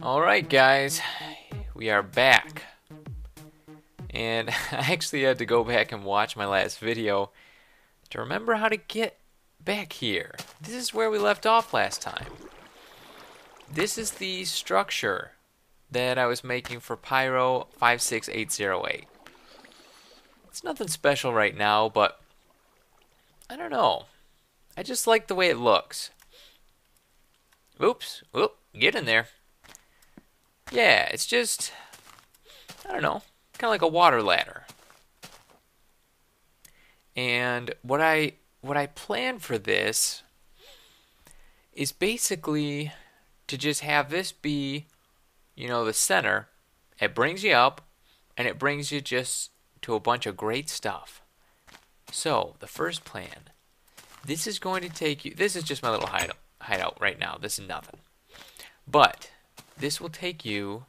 Alright guys, we are back. And I actually had to go back and watch my last video to remember how to get back here. This is where we left off last time. This is the structure that I was making for Pyro 56808. It's nothing special right now, but I don't know. I just like the way it looks. Oops, whoop, get in there. Yeah, it's just, I don't know, kind of like a water ladder. And what I planned for this is basically to just have this be, the center. It brings you up, and it brings you just to a bunch of great stuff. So, the first plan. This is going to take you, this is just my little hideout right now. This is nothing. But this will take you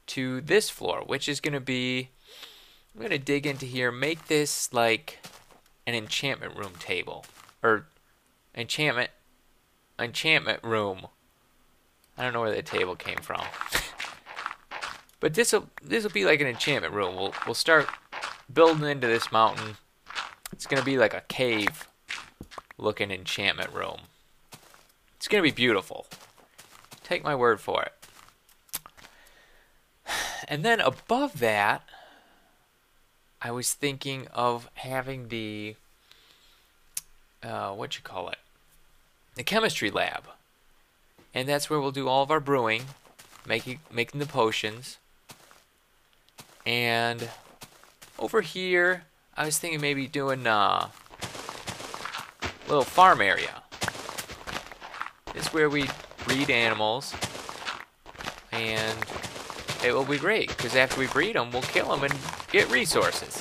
to this floor, which is going to be, I'm going to dig into here, make this like an enchantment room table, or enchantment room. I don't know where that table came from. But this'll be like an enchantment room. We'll start building into this mountain. It's going to be like a cave looking enchantment room. It's going to be beautiful. Take my word for it. And then above that, I was thinking of having the, the chemistry lab. And that's where we'll do all of our brewing, making the potions. And over here, I was thinking maybe doing a little farm area. This is where we breed animals, and it will be great, because after we breed them, we'll kill them and get resources.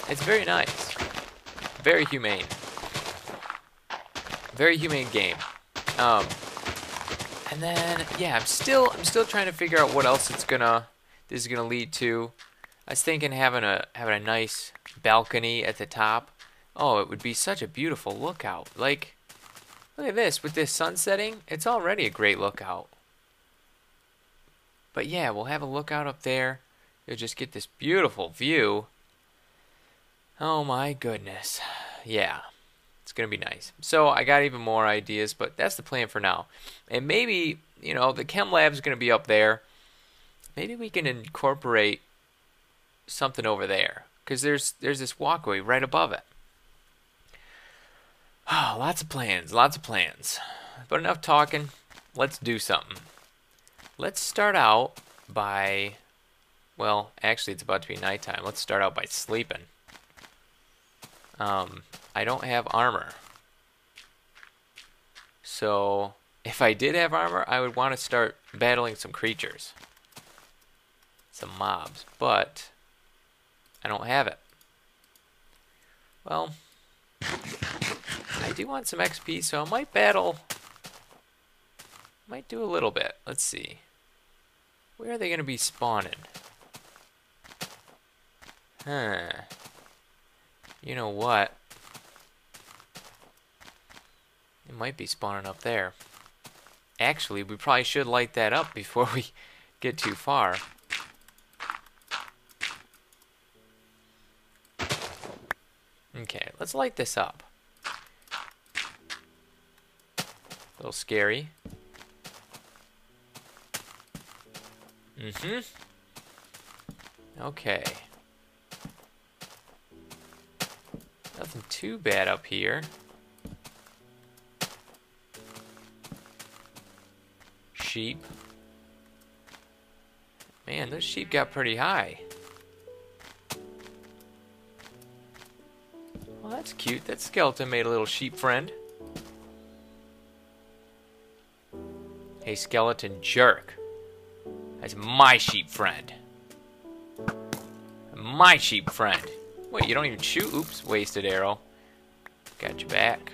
It's very nice. Very humane. Very humane game. And then, yeah, I'm still trying to figure out what else this is gonna lead to. I was thinking having a nice balcony at the top. Oh, it would be such a beautiful lookout. Like, look at this, with this sun setting, it's already a great lookout. But yeah, we'll have a lookout up there. You'll just get this beautiful view. Oh my goodness. Yeah, it's going to be nice. So I got even more ideas, but that's the plan for now. And maybe, the chem lab is going to be up there. Maybe we can incorporate something over there, because there's this walkway right above it. Oh, lots of plans. But enough talking. Let's do something. Let's start out by, well, actually it's about to be nighttime. Let's start out by sleeping. I don't have armor. So, if I did have armor, I would want to start battling some creatures. Some mobs. But I don't have it. Well, I do want some XP, so I might battle. Might do a little bit. Let's see. Where are they going to be spawning? Huh. You know what? It might be spawning up there. Actually, we probably should light that up before we get too far. Okay, let's light this up. A little scary. Okay. Nothing too bad up here. Sheep. Man, those sheep got pretty high. Well, that's cute. That skeleton made a little sheep friend. Hey, skeleton jerk. That's my sheep friend. My sheep friend. Wait, you don't even shoot? Oops, wasted arrow. Got you back.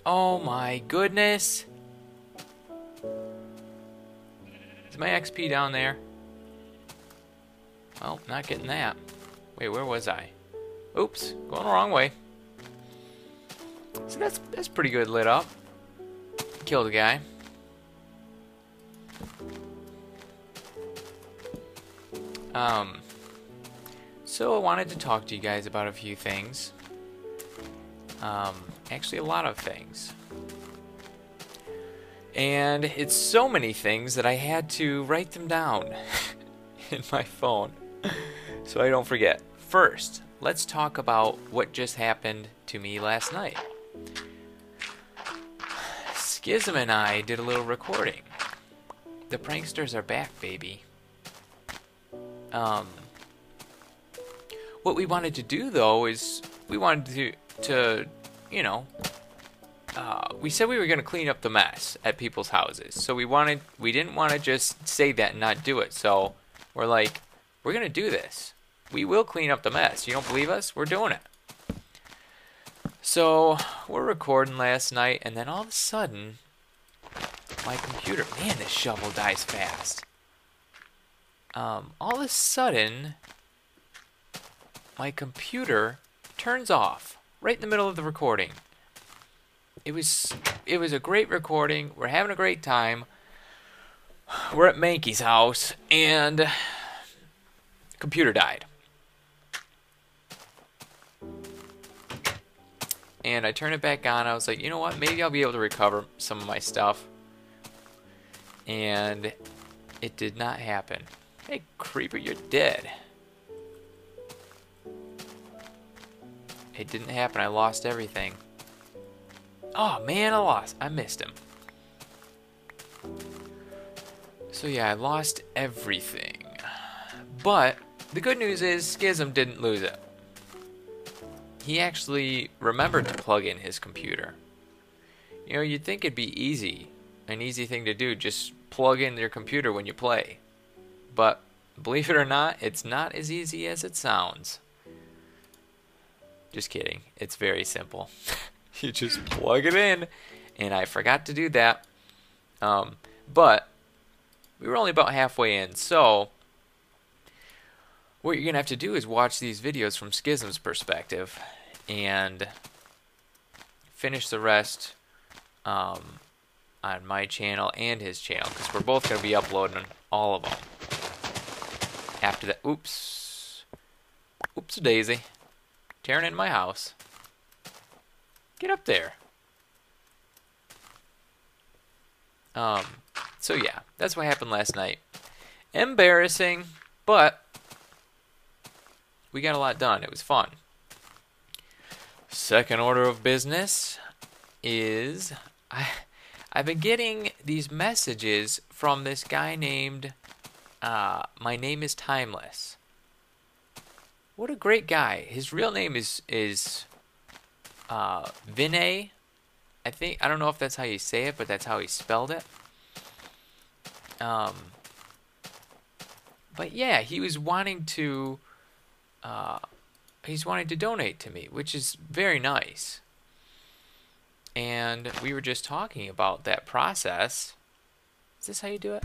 Oh my goodness. Is my XP down there? Well, not getting that. Wait, where was I? Oops, going the wrong way. So that's pretty good lit up. Killed a guy. So I wanted to talk to you guys about a few things. Actually a lot of things. And it's so many things that I had to write them down in my phone so I don't forget. First, let's talk about what just happened to me last night. Skyzm and I did a little recording. The pranksters are back, baby. What we wanted to do, though, is we wanted to you know, we said we were going to clean up the mess at people's houses. So we didn't want to just say that and not do it. So we're like, we're going to do this. We will clean up the mess. You don't believe us? We're doing it. So we're recording last night, and then all of a sudden, my computer, man, this shovel dies fast. All of a sudden, my computer turns off right in the middle of the recording. It was a great recording. We're having a great time. We're at Mankey's house, and computer died. And I turned it back on. I was like, you know what? Maybe I'll be able to recover some of my stuff. And it did not happen. Hey, creeper, you're dead. It didn't happen. I lost everything. Oh, man, I missed him. So, yeah, I lost everything. But the good news is Skyzm didn't lose it. He actually remembered to plug in his computer. You know, you'd think it'd be easy, an easy thing to do, just plug in your computer when you play. But believe it or not, it's not as easy as it sounds. Just kidding. It's very simple. You just plug it in, and I forgot to do that. But we were only about halfway in, so what you're going to have to do is watch these videos from Skyzm's perspective and finish the rest on my channel and his channel, because we're both going to be uploading all of them. After that, oops daisy, tearing in my house. Get up there. So yeah, that's what happened last night. Embarrassing, but we got a lot done. It was fun. Second order of business is I've been getting these messages from this guy named My Name is Timeless. What a great guy. His real name is Vinay. I don't know if that's how you say it, but that's how he spelled it. But yeah, he was wanting to donate to me, which is very nice. And we were just talking about that process. Is this how you do it?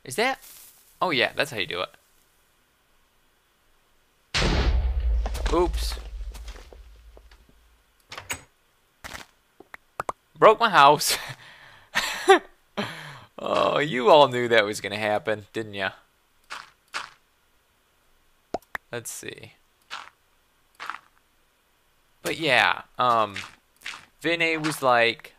Is that? Oh yeah, that's how you do it. Oops. Broke my house. Oh, you all knew that was going to happen, didn't ya? Let's see. But yeah, Vinay was like,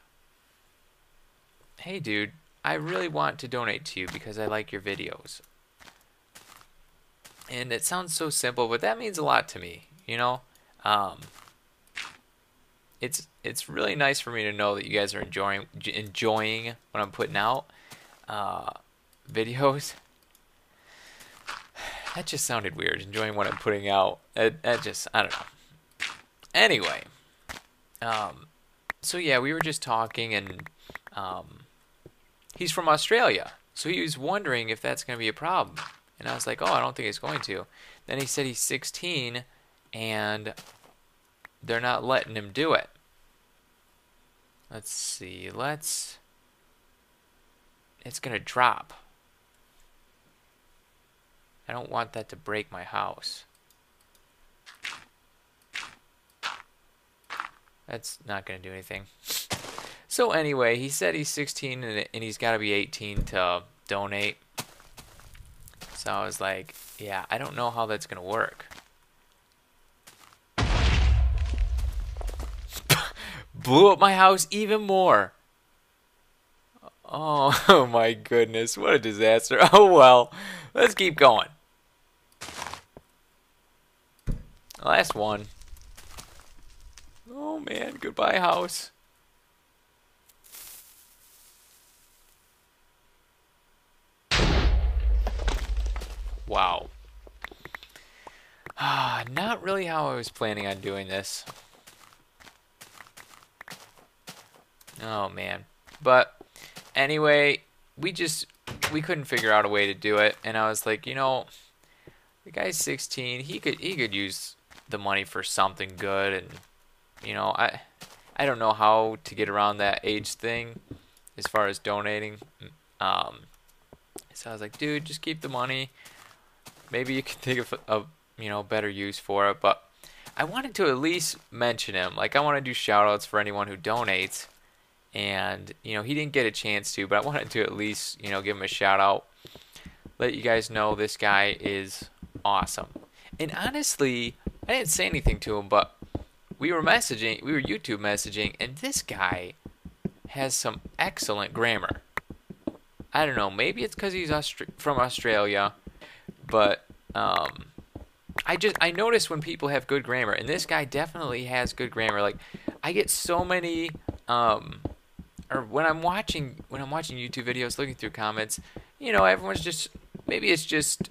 hey dude, I really want to donate to you because I like your videos. And it sounds so simple, but that means a lot to me, you know? It's really nice for me to know that you guys are enjoying what I'm putting out. Videos. That just sounded weird, enjoying what I'm putting out. I don't know. Anyway, so yeah, we were just talking, and he's from Australia, so he was wondering if that's going to be a problem. And I was like, oh, I don't think it's going to. Then he said he's 16, and they're not letting him do it. Let's see, it's going to drop. I don't want that to break my house. That's not going to do anything. So anyway, he said he's 16 and he's got to be 18 to donate. So I was like, yeah, I don't know how that's going to work. Blew up my house even more. Oh, oh my goodness, what a disaster. Oh well, let's keep going. Last one. Oh man, goodbye house. Wow. Not really how I was planning on doing this. Oh man. But anyway, we couldn't figure out a way to do it, and I was like, you know, the guy's 16. He could use the money for something good, and you know, I don't know how to get around that age thing as far as donating. Um, so I was like, dude, just keep the money. Maybe you can think of a you know better use for it. But I wanted to at least mention him. Like I want to do shout outs for anyone who donates. And you know he didn't get a chance to, but I wanted to at least you know give him a shout out, let you guys know this guy is awesome. And honestly, I didn't say anything to him, but we were YouTube messaging, and this guy has some excellent grammar. I don't know, maybe it's because he's from Australia, but I notice when people have good grammar, and this guy definitely has good grammar. Like I get so many or when I'm watching YouTube videos, looking through comments, you know, everyone's just maybe it's just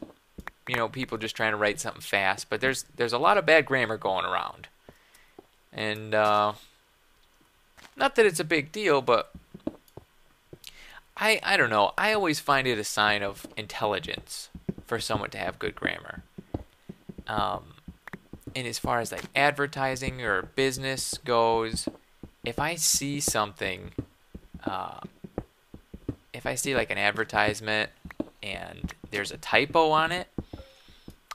you know people just trying to write something fast, but there's a lot of bad grammar going around, and not that it's a big deal, but I don't know. I always find it a sign of intelligence for someone to have good grammar. And as far as like advertising or business goes, if I see something. If I see like an advertisement and there's a typo on it,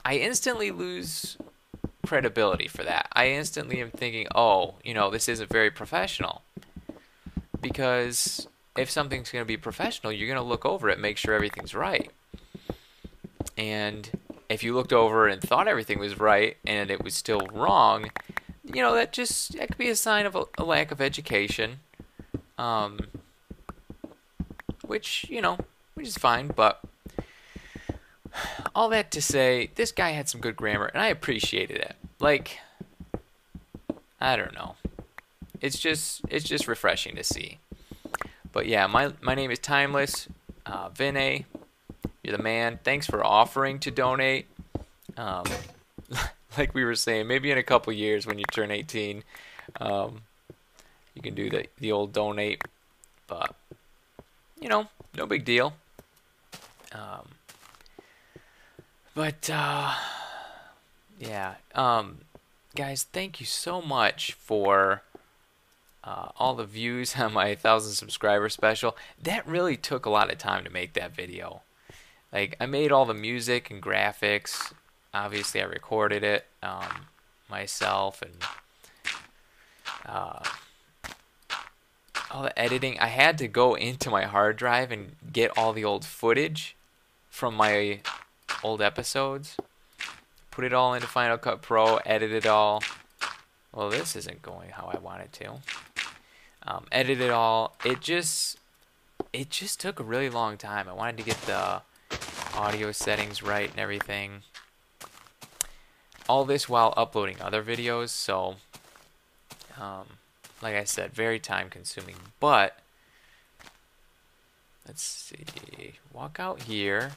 I instantly lose credibility for that. I instantly am thinking, oh, you know, this isn't very professional. Because if something's going to be professional, you're going to look over it, make sure everything's right. And if you looked over and thought everything was right and it was still wrong, you know, that could be a sign of a lack of education. Which is fine, but all that to say, this guy had some good grammar, and I appreciated it. Like, I don't know. It's just refreshing to see. But yeah, my name is Timeless. Vinay, you're the man. Thanks for offering to donate. Like we were saying, maybe in a couple years when you turn 18, you can do the old donate. But you know, no big deal. Yeah. Guys, thank you so much for all the views on my 1,000 subscriber special. That really took a lot of time to make that video. Like, I made all the music and graphics. Obviously, I recorded it myself, and all the editing. I had to go into my hard drive and get all the old footage from my old episodes, put it all into Final Cut Pro, edit it all. Well, this isn't going how I want it to. Edit it all. It just took a really long time. I wanted to get the audio settings right and everything. All this while uploading other videos, so like I said, very time consuming. But let's see. Walk out here.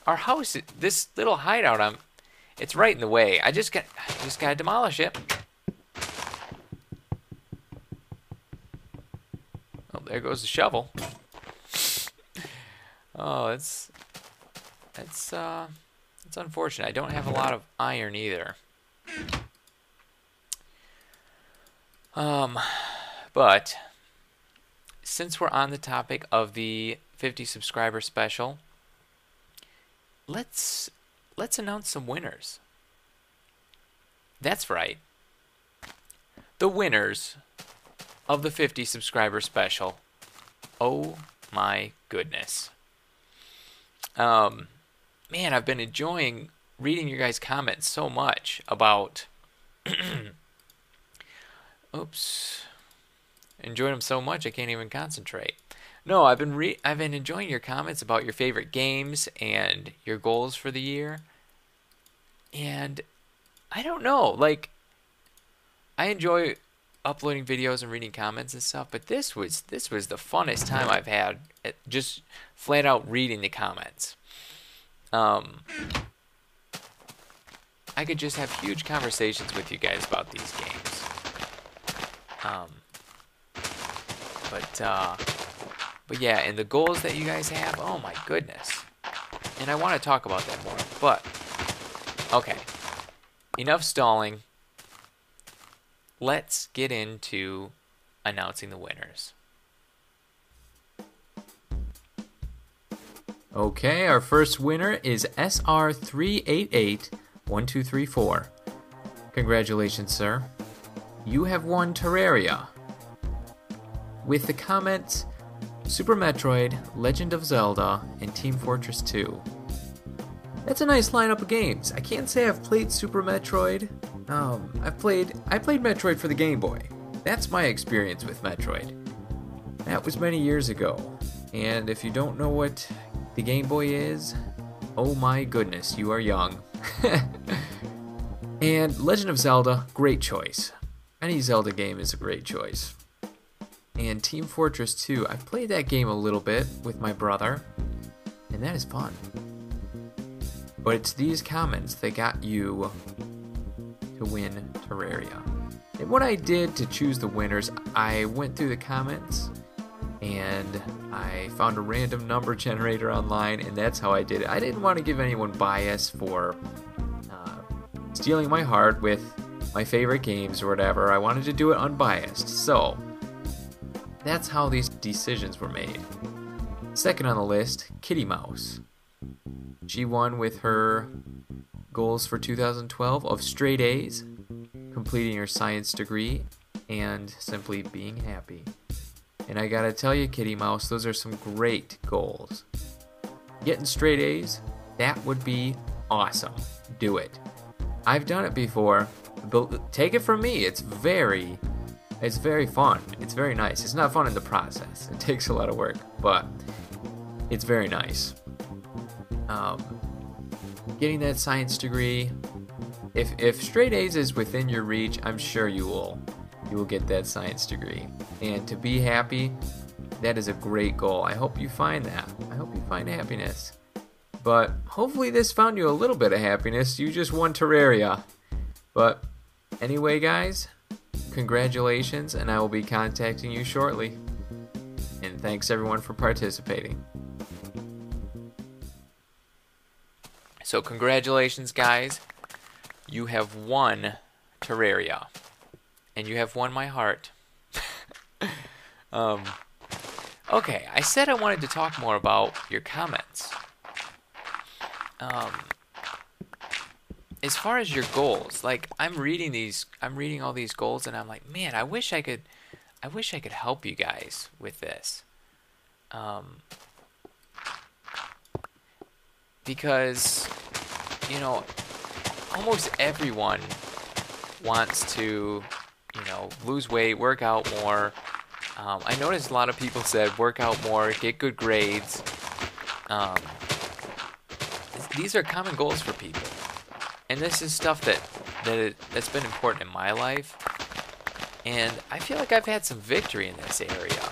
Our house, this little hideout, it's right in the way. I just gotta demolish it. Oh, there goes the shovel. Oh, it's unfortunate. I don't have a lot of iron either. But since we're on the topic of the 50 subscriber special, let's announce some winners. That's right. The winners of the 50 subscriber special. Oh my goodness. Man, I've been enjoying reading your guys' comments so much about. Oops. Enjoyed them so much I can't even concentrate. No, I've been enjoying your comments about your favorite games and your goals for the year. And I don't know, like I enjoy uploading videos and reading comments and stuff, but this was the funnest time I've had at just flat out reading the comments. I could just have huge conversations with you guys about these games. But yeah, and the goals that you guys have, oh my goodness. And I want to talk about that more, but okay. Enough stalling. Let's get into announcing the winners. Okay, our first winner is SR3881234. Congratulations, sir. You have won Terraria. With the comments Super Metroid, Legend of Zelda, and Team Fortress 2. That's a nice lineup of games. I can't say I've played Super Metroid. I played Metroid for the Game Boy. That's my experience with Metroid. That was many years ago. And if you don't know what the Game Boy is, oh my goodness, you are young. And Legend of Zelda, great choice. Any Zelda game is a great choice. And Team Fortress 2, I've played that game a little bit with my brother, and that is fun. But it's these comments that got you to win Terraria. And what I did to choose the winners, I went through the comments, and I found a random number generator online, and that's how I did it. I didn't want to give anyone bias for stealing my heart with my favorite games or whatever. I wanted to do it unbiased, so that's how these decisions were made. Second on the list, Kitty Mouse. She won with her goals for 2012 of straight A's, completing her science degree, and simply being happy. And I gotta tell you, Kitty Mouse, those are some great goals. Getting straight A's, that would be awesome. Do it. I've done it before, but take it from me, it's very fun. It's very nice. It's not fun in the process. It takes a lot of work, but it's very nice. Getting that science degree, if straight A's is within your reach, I'm sure you will get that science degree. And to be happy, that is a great goal. I hope you find that. I hope you find happiness. But hopefully this found you a little bit of happiness. You just won Terraria. But anyway, guys, congratulations, and I will be contacting you shortly. And thanks everyone for participating. So congratulations, guys. You have won Terraria. And you have won my heart. Okay, I said I wanted to talk more about your comments. As far as your goals, like I'm reading all these goals, and I'm like, man, I wish I could help you guys with this. Because, you know, almost everyone wants to, you know, lose weight, work out more. I noticed a lot of people said work out more, get good grades. These are common goals for people. And this is stuff that's been important in my life. And I feel like I've had some victory in this area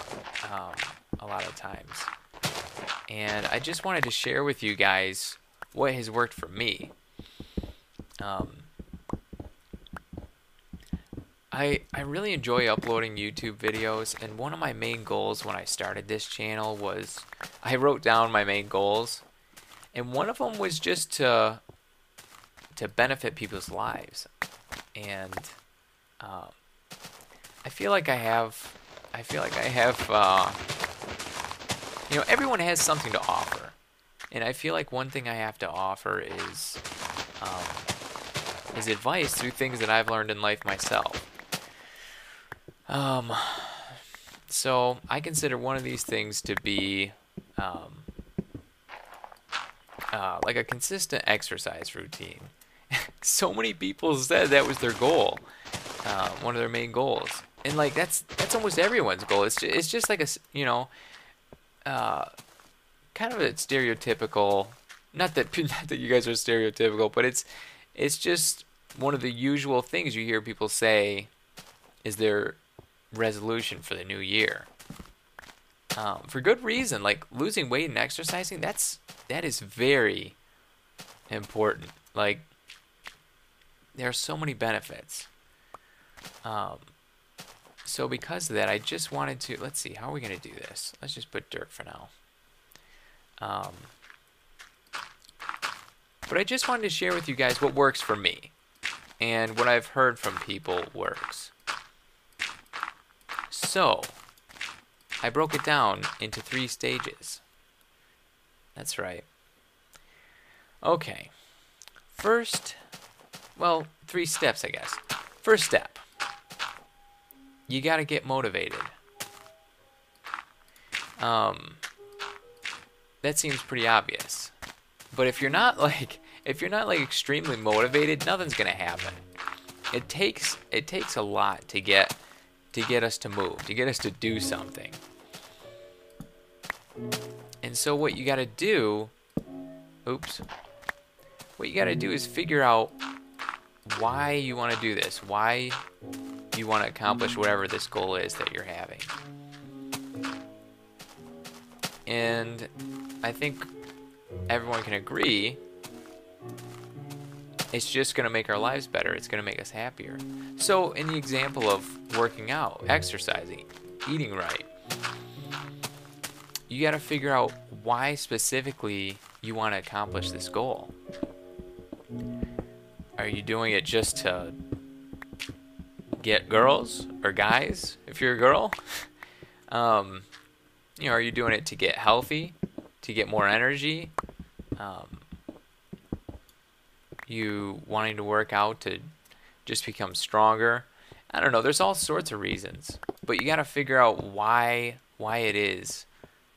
a lot of times. And I just wanted to share with you guys what has worked for me. I really enjoy uploading YouTube videos, and one of my main goals when I started this channel was I wrote down my main goals, and one of them was just to benefit people's lives. And I feel like I have you know, everyone has something to offer, and I feel like one thing I have to offer is is advice through things that I've learned in life myself. Um, so I consider one of these things to be um, like a consistent exercise routine. So many people said that was their goal, one of their main goals, and like that's almost everyone's goal. It's just like uh, kind of a stereotypical. Not that not that you guys are stereotypical, but it's just one of the usual things you hear people say is their resolution for the new year. For good reason, like losing weight and exercising. That is very important. Like there are so many benefits. Um, so because of that, I just wanted to, let's see, how are we going to do this? Let's just put dirt for now. Um, but I just wanted to share with you guys what works for me and what I've heard from people works. So I broke it down into 3 stages. That's right. Okay. First, well, 3 steps, I guess. First step, you got to get motivated. That seems pretty obvious. But if you're not like extremely motivated, nothing's going to happen. It takes a lot to get us to move, to get us to do something. And so what you got to do, what you got to do is figure out why you want to do this, why you want to accomplish whatever this goal is that you're having. And I think everyone can agree it's just going to make our lives better. It's going to make us happier. So in the example of working out, exercising, eating right, you got to figure out why specifically you want to accomplish this goal. Are you doing it just to get girls or guys if you're a girl? Are you doing it to get healthy, to get more energy? You wanting to work out to just become stronger? I don't know. There's all sorts of reasons, but you got to figure out why it is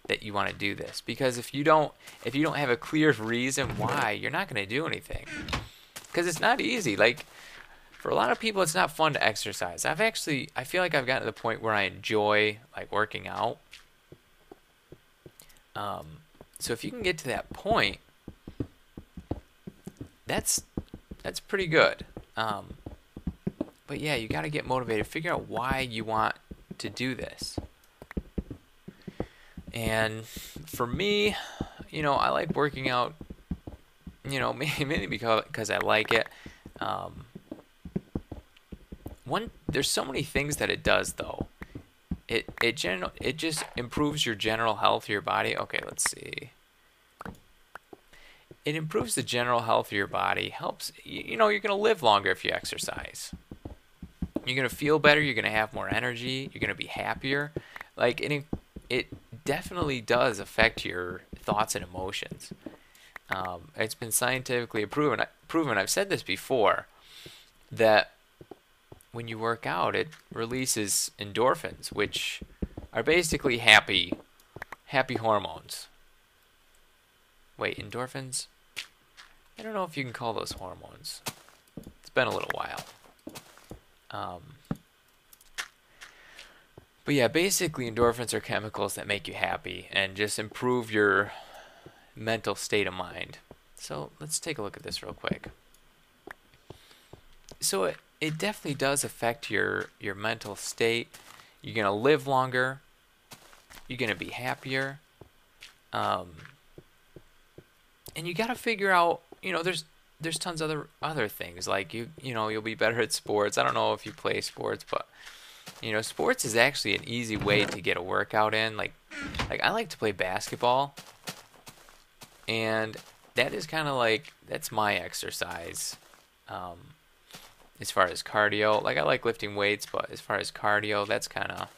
that you want to do this. Because if you don't have a clear reason why, you're not going to do anything. Because it's not easy. Like for a lot of people, it's not fun to exercise. I feel like I've gotten to the point where I enjoy like working out. So if you can get to that point, that's pretty good. But yeah, you got to get motivated. Figure out why you want to do this. And for me, I like working out. Mainly because I like it. There's so many things that it does though. It just improves your general health of your body. Okay, let's see. It improves the general health of your body. Helps, you're going to live longer if you exercise. You're going to feel better. You're going to have more energy. You're going to be happier. Like, it definitely does affect your thoughts and emotions. It's been scientifically proven. I've said this before, that when you work out, it releases endorphins, which are basically happy hormones. Wait, endorphins? I don't know if you can call those hormones. It's been a little while. But yeah, basically endorphins are chemicals that make you happy and just improve your mental state of mind. So let's take a look at this real quick. So it definitely does affect your mental state. You're going to live longer. You're going to be happier. And you got to figure out, there's tons of other things. Like, you'll be better at sports. I don't know if you play sports, but, sports is actually an easy way to get a workout in. Like I like to play basketball. And that is kind of like, that's my exercise. As far as cardio, like I like lifting weights, but as far as cardio, that's kind of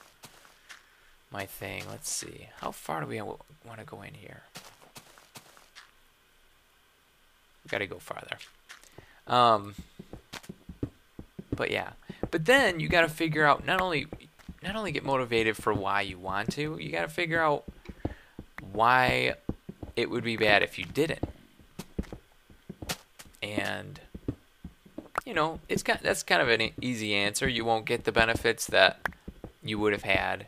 my thing. Let's see. How far do we want to go in here? Got to go farther. But yeah. But then you got to figure out not only get motivated for why you want to, you got to figure out why it would be bad if you didn't. And that's kind of an easy answer. You won't get the benefits that you would have had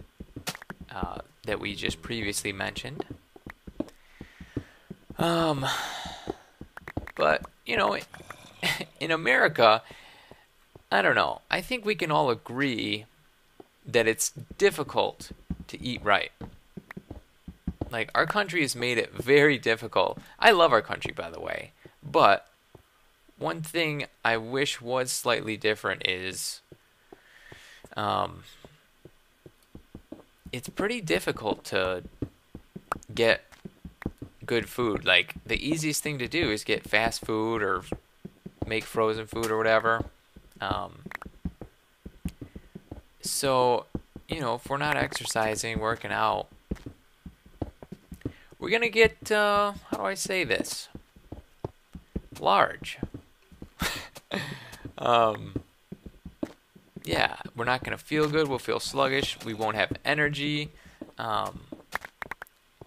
that we just previously mentioned. But in America, I don't know. I think we can all agree that it's difficult to eat right. Like, our country has made it very difficult. I love our country, by the way, but one thing I wish was slightly different is it's pretty difficult to get good food. Like, the easiest thing to do is get fast food or make frozen food or whatever. So, if we're not exercising, working out, we're going to get, how do I say this? Large. Yeah, we're not going to feel good. We'll feel sluggish. We won't have energy.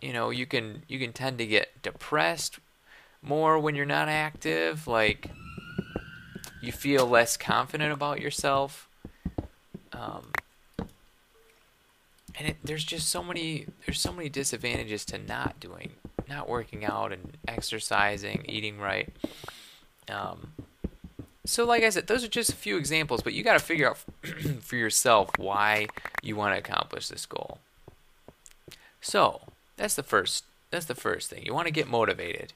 You can tend to get depressed more when you're not active. Like, you feel less confident about yourself. And there's so many disadvantages to not working out and exercising, eating right. So like I said, those are just a few examples, but you got to figure out for yourself why you want to accomplish this goal. So that's the first thing. You want to get motivated.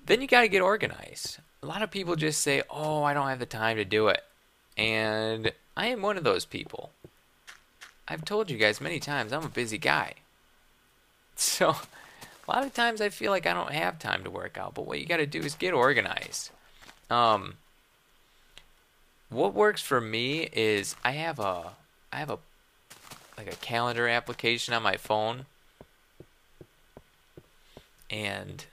Then you got to get organized. A lot of people just say, "Oh, I don't have the time to do it," and I am one of those people. I've told you guys many times I'm a busy guy. So a lot of times I feel like I don't have time to work out, but what you got to do is get organized. What works for me is I have a calendar application on my phone, and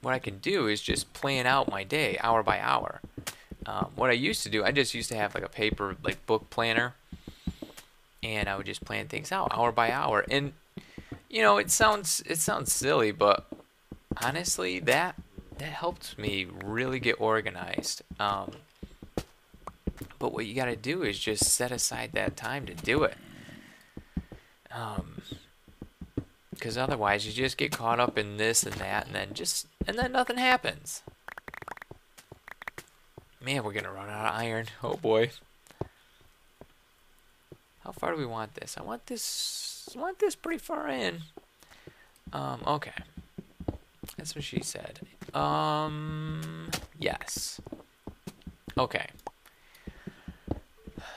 what I can do is just plan out my day hour by hour. What I used to do, I just used to have like a paper book planner, and I would just plan things out hour by hour. And it sounds silly, but honestly, that helped me really get organized. But what you got to do is just set aside that time to do it. Because otherwise, you just get caught up in this and that, and then nothing happens. Man, we're gonna run out of iron. Oh boy. How far do we want this? I want this pretty far in. Okay. That's what she said. Yes. Okay.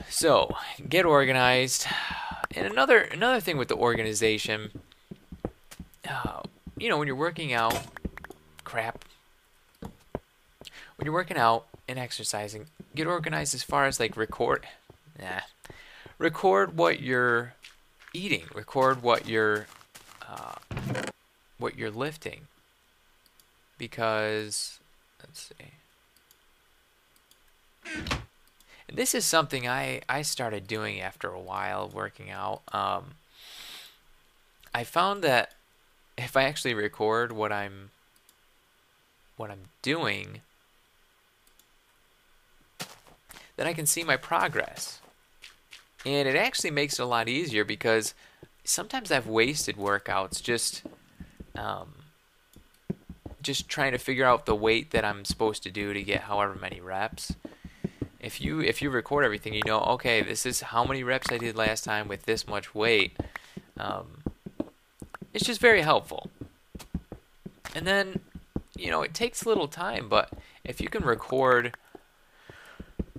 So, get organized. And another thing with the organization, when you're working out, when you're working out and exercising, get organized as far as record what you're eating, record what you're lifting, because let's see. And this is something I started doing after a while working out. I found that if I actually record what I'm doing, then I can see my progress. And it actually makes it a lot easier, because sometimes I've wasted workouts just trying to figure out the weight that I'm supposed to do to get however many reps. If you record everything, okay, this is how many reps I did last time with this much weight. It's just very helpful. And then, it takes a little time, but if you can record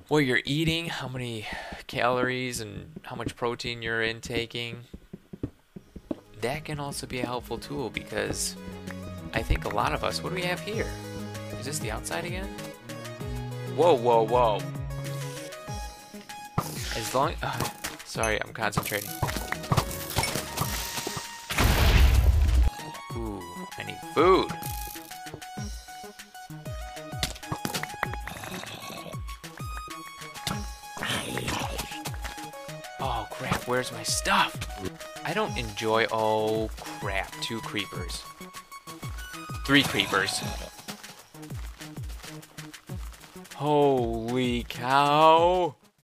what you're eating, how many calories and how much protein you're intaking, that can also be a helpful tool, because I think a lot of us, what do we have here? Is this the outside again? Whoa, whoa, whoa. As long, sorry, I'm concentrating. Ooh, I need food. Oh crap, where's my stuff? I don't enjoy. Oh crap, 2 creepers. 3 creepers. Holy cow.